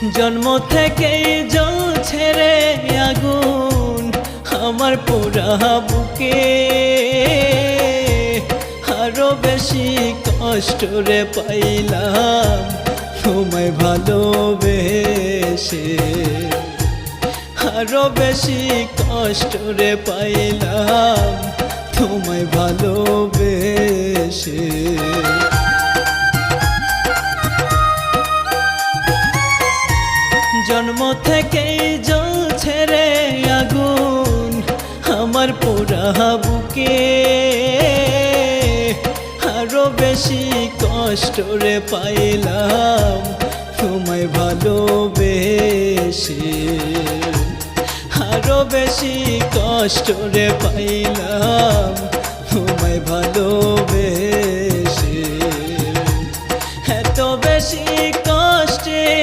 জন্ম থেকে জ্বলছে রে আগুন আমার পোড়া বুকে, আরো বেশি কষ্ট রে পাইলাম তোমায় ভালোবেসে, আরো বেশি কষ্ট রে পাইলাম তোমায় ভালোবেসে। জন্ম থেকেই জ্বলছে রে আগুন আমার পোড়া বুকে, আরো বেশি কষ্ট রে পাইলাম তোমায় ভালোবেসে, আরো বেশি কষ্ট রে পাইলাম তোমায় ভালোবেসে।